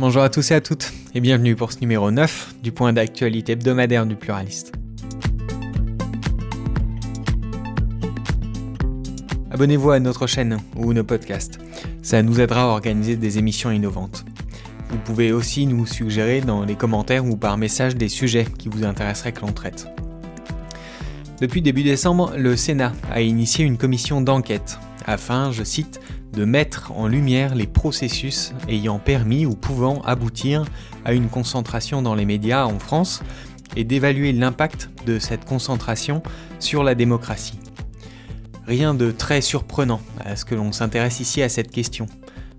Bonjour à tous et à toutes, et bienvenue pour ce numéro 9 du point d'actualité hebdomadaire du Pluraliste. Abonnez-vous à notre chaîne ou nos podcasts, ça nous aidera à organiser des émissions innovantes. Vous pouvez aussi nous suggérer dans les commentaires ou par message des sujets qui vous intéresseraient que l'on traite. Depuis début décembre, le Sénat a initié une commission d'enquête afin, je cite, de mettre en lumière les processus ayant permis ou pouvant aboutir à une concentration dans les médias en France et d'évaluer l'impact de cette concentration sur la démocratie. Rien de très surprenant à ce que l'on s'intéresse ici à cette question.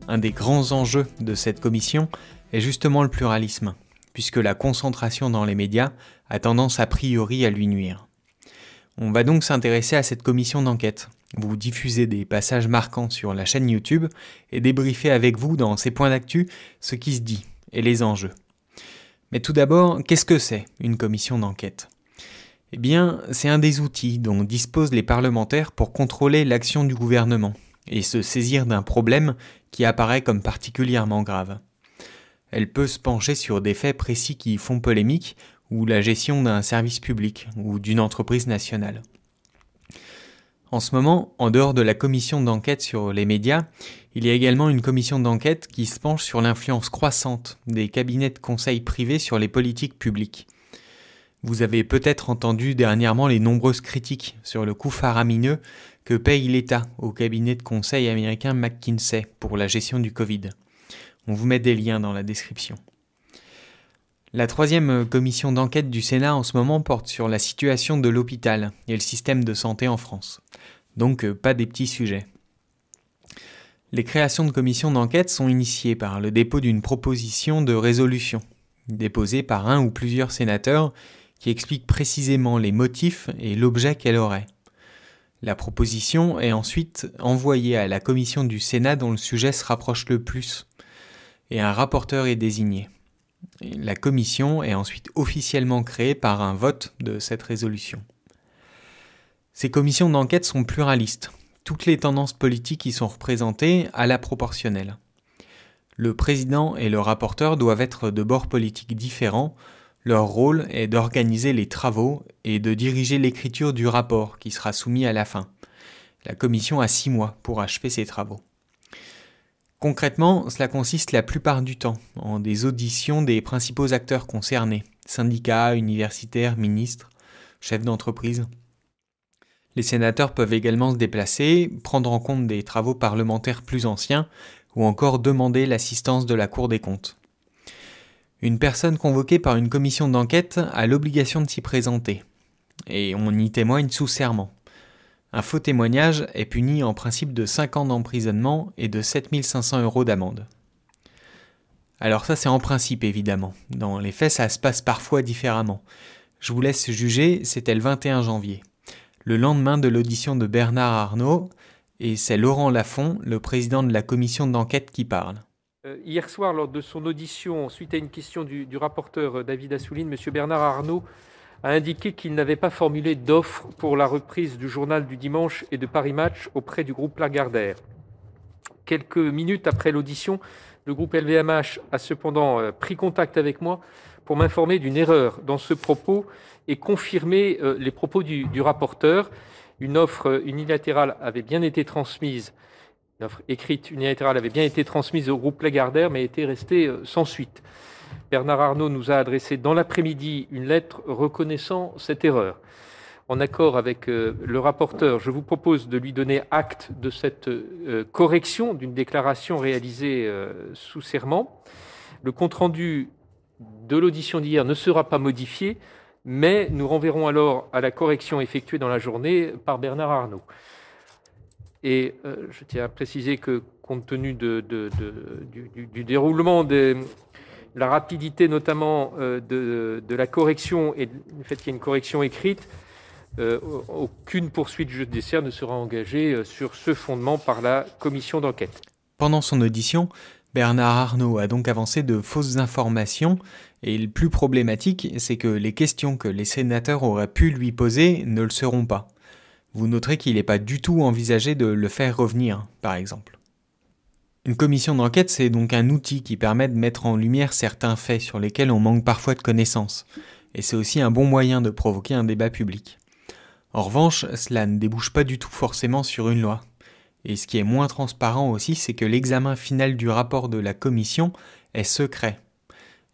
Un des grands enjeux de cette commission est justement le pluralisme, puisque la concentration dans les médias a tendance a priori à lui nuire. On va donc s'intéresser à cette commission d'enquête. Vous diffusez des passages marquants sur la chaîne YouTube et débriefer avec vous dans ces points d'actu ce qui se dit et les enjeux. Mais tout d'abord, qu'est-ce que c'est une commission d'enquête ? Eh bien, c'est un des outils dont disposent les parlementaires pour contrôler l'action du gouvernement et se saisir d'un problème qui apparaît comme particulièrement grave. Elle peut se pencher sur des faits précis qui font polémique ou la gestion d'un service public ou d'une entreprise nationale. En ce moment, en dehors de la commission d'enquête sur les médias, il y a également une commission d'enquête qui se penche sur l'influence croissante des cabinets de conseil privés sur les politiques publiques. Vous avez peut-être entendu dernièrement les nombreuses critiques sur le coût faramineux que paye l'État au cabinet de conseil américain McKinsey pour la gestion du Covid. On vous met des liens dans la description. La troisième commission d'enquête du Sénat en ce moment porte sur la situation de l'hôpital et le système de santé en France. Donc pas des petits sujets. Les créations de commissions d'enquête sont initiées par le dépôt d'une proposition de résolution, déposée par un ou plusieurs sénateurs qui explique précisément les motifs et l'objet qu'elle aurait. La proposition est ensuite envoyée à la commission du Sénat dont le sujet se rapproche le plus, et un rapporteur est désigné. La commission est ensuite officiellement créée par un vote de cette résolution. Ces commissions d'enquête sont pluralistes. Toutes les tendances politiques y sont représentées à la proportionnelle. Le président et le rapporteur doivent être de bords politiques différents. Leur rôle est d'organiser les travaux et de diriger l'écriture du rapport qui sera soumis à la fin. La commission a 6 mois pour achever ses travaux. Concrètement, cela consiste la plupart du temps en des auditions des principaux acteurs concernés, syndicats, universitaires, ministres, chefs d'entreprise. Les sénateurs peuvent également se déplacer, prendre en compte des travaux parlementaires plus anciens ou encore demander l'assistance de la Cour des comptes. Une personne convoquée par une commission d'enquête a l'obligation de s'y présenter, et on y témoigne sous serment. Un faux témoignage est puni en principe de 5 ans d'emprisonnement et de 7 500 € d'amende. Alors ça c'est en principe évidemment, dans les faits ça se passe parfois différemment. Je vous laisse juger, c'était le 21 janvier, le lendemain de l'audition de Bernard Arnault, et c'est Laurent Lafont, le président de la commission d'enquête qui parle. Hier soir, lors de son audition, suite à une question du rapporteur David Assouline, M. Bernard Arnault a indiqué qu'il n'avait pas formulé d'offre pour la reprise du journal du dimanche et de Paris Match auprès du groupe Lagardère. Quelques minutes après l'audition, le groupe LVMH a cependant pris contact avec moi pour m'informer d'une erreur dans ce propos et confirmer les propos du rapporteur. Une offre unilatérale avait bien été transmise. Une offre écrite unilatérale avait bien été transmise au groupe Lagardère, mais était restée sans suite. Bernard Arnault nous a adressé dans l'après-midi une lettre reconnaissant cette erreur. En accord avec le rapporteur, je vous propose de lui donner acte de cette correction d'une déclaration réalisée sous serment. Le compte-rendu de l'audition d'hier ne sera pas modifié, mais nous renverrons alors à la correction effectuée dans la journée par Bernard Arnault. Et je tiens à préciser que, compte tenu du déroulement de la rapidité notamment de la correction et du fait qu'il y ait une correction écrite, aucune poursuite judiciaire ne sera engagée sur ce fondement par la commission d'enquête. Pendant son audition, Bernard Arnault a donc avancé de fausses informations et le plus problématique, c'est que les questions que les sénateurs auraient pu lui poser ne le seront pas. Vous noterez qu'il n'est pas du tout envisagé de le faire revenir, par exemple. Une commission d'enquête, c'est donc un outil qui permet de mettre en lumière certains faits sur lesquels on manque parfois de connaissances. Et c'est aussi un bon moyen de provoquer un débat public. En revanche, cela ne débouche pas du tout forcément sur une loi. Et ce qui est moins transparent aussi, c'est que l'examen final du rapport de la commission est secret.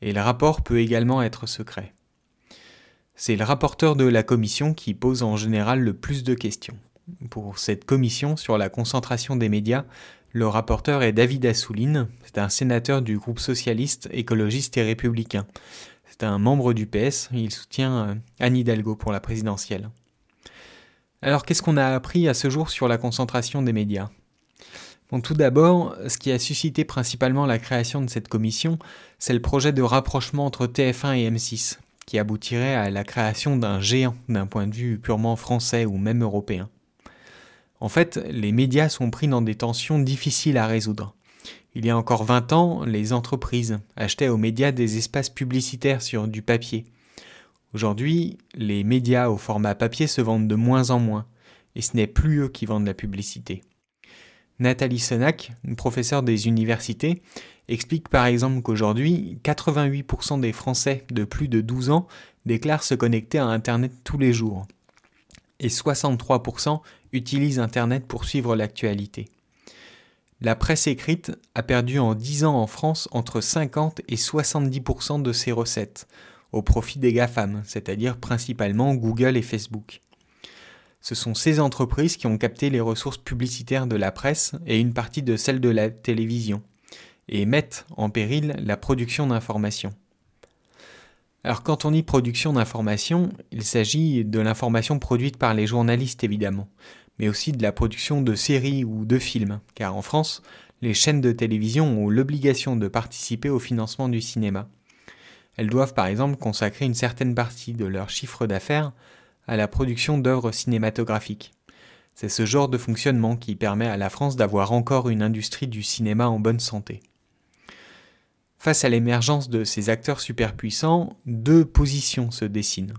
Et le rapport peut également être secret. C'est le rapporteur de la commission qui pose en général le plus de questions. Pour cette commission sur la concentration des médias, le rapporteur est David Assouline, c'est un sénateur du groupe socialiste, écologiste et républicain. C'est un membre du PS, il soutient Anne Hidalgo pour la présidentielle. Alors qu'est-ce qu'on a appris à ce jour sur la concentration des médias ? Bon, tout d'abord, ce qui a suscité principalement la création de cette commission, c'est le projet de rapprochement entre TF1 et M6, qui aboutirait à la création d'un géant d'un point de vue purement français ou même européen. En fait, les médias sont pris dans des tensions difficiles à résoudre. Il y a encore 20 ans, les entreprises achetaient aux médias des espaces publicitaires sur du papier. Aujourd'hui, les médias au format papier se vendent de moins en moins, et ce n'est plus eux qui vendent la publicité. Nathalie Senac, une professeure des universités, explique par exemple qu'aujourd'hui, 88% des Français de plus de 12 ans déclarent se connecter à Internet tous les jours. Et 63% utilisent Internet pour suivre l'actualité. La presse écrite a perdu en 10 ans en France entre 50 et 70% de ses recettes, au profit des GAFAM, c'est-à-dire principalement Google et Facebook. Ce sont ces entreprises qui ont capté les ressources publicitaires de la presse et une partie de celles de la télévision, et mettent en péril la production d'informations. Alors quand on dit production d'informations, il s'agit de l'information produite par les journalistes évidemment, mais aussi de la production de séries ou de films, car en France, les chaînes de télévision ont l'obligation de participer au financement du cinéma. Elles doivent par exemple consacrer une certaine partie de leur chiffre d'affaires à la production d'œuvres cinématographiques. C'est ce genre de fonctionnement qui permet à la France d'avoir encore une industrie du cinéma en bonne santé. Face à l'émergence de ces acteurs superpuissants, deux positions se dessinent.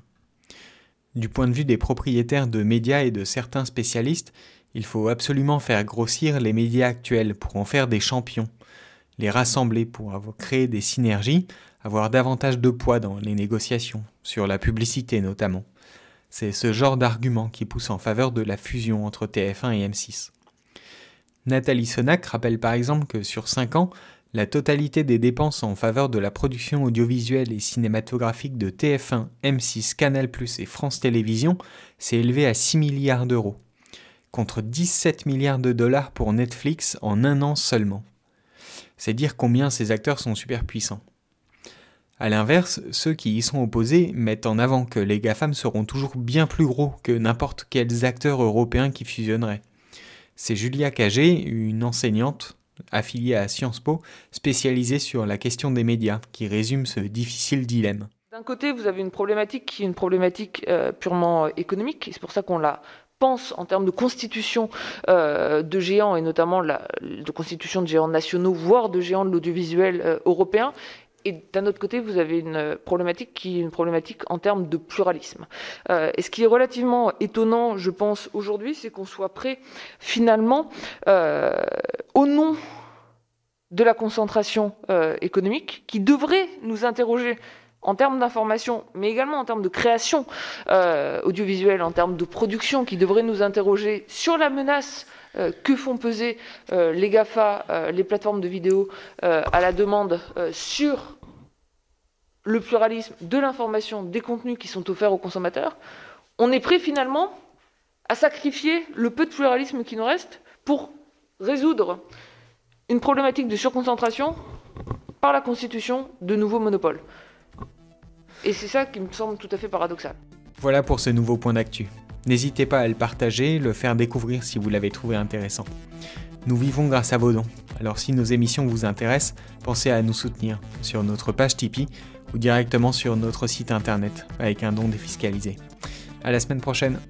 Du point de vue des propriétaires de médias et de certains spécialistes, il faut absolument faire grossir les médias actuels pour en faire des champions, les rassembler pour créer des synergies, avoir davantage de poids dans les négociations, sur la publicité notamment. C'est ce genre d'argument qui pousse en faveur de la fusion entre TF1 et M6. Nathalie Senac rappelle par exemple que sur 5 ans, la totalité des dépenses en faveur de la production audiovisuelle et cinématographique de TF1, M6, Canal+, et France Télévisions s'est élevée à 6 milliards d'euros, contre 17 milliards de dollars pour Netflix en un an seulement. C'est dire combien ces acteurs sont super puissants. A l'inverse, ceux qui y sont opposés mettent en avant que les GAFAM seront toujours bien plus gros que n'importe quels acteurs européens qui fusionneraient. C'est Julia Cagé, une enseignante affiliée à Sciences Po, spécialisée sur la question des médias, qui résume ce difficile dilemme. D'un côté, vous avez une problématique qui est une problématique purement économique, et c'est pour ça qu'on la pense en termes de constitution de géants, et notamment de constitution de géants nationaux, voire de géants de l'audiovisuel européen. Et d'un autre côté, vous avez une problématique qui est une problématique en termes de pluralisme. Et ce qui est relativement étonnant, je pense, aujourd'hui, c'est qu'on soit prêt, finalement, au nom de la concentration économique, qui devrait nous interroger en termes d'information, mais également en termes de création audiovisuelle, en termes de production, qui devrait nous interroger sur la menace que font peser les GAFA, les plateformes de vidéo, à la demande sur le pluralisme de l'information, des contenus qui sont offerts aux consommateurs. On est prêt finalement à sacrifier le peu de pluralisme qui nous reste pour résoudre une problématique de surconcentration par la constitution de nouveaux monopoles. Et c'est ça qui me semble tout à fait paradoxal. Voilà pour ce nouveau point d'actu. N'hésitez pas à le partager, le faire découvrir si vous l'avez trouvé intéressant. Nous vivons grâce à vos dons, alors si nos émissions vous intéressent, pensez à nous soutenir sur notre page Tipeee ou directement sur notre site internet avec un don défiscalisé. À la semaine prochaine.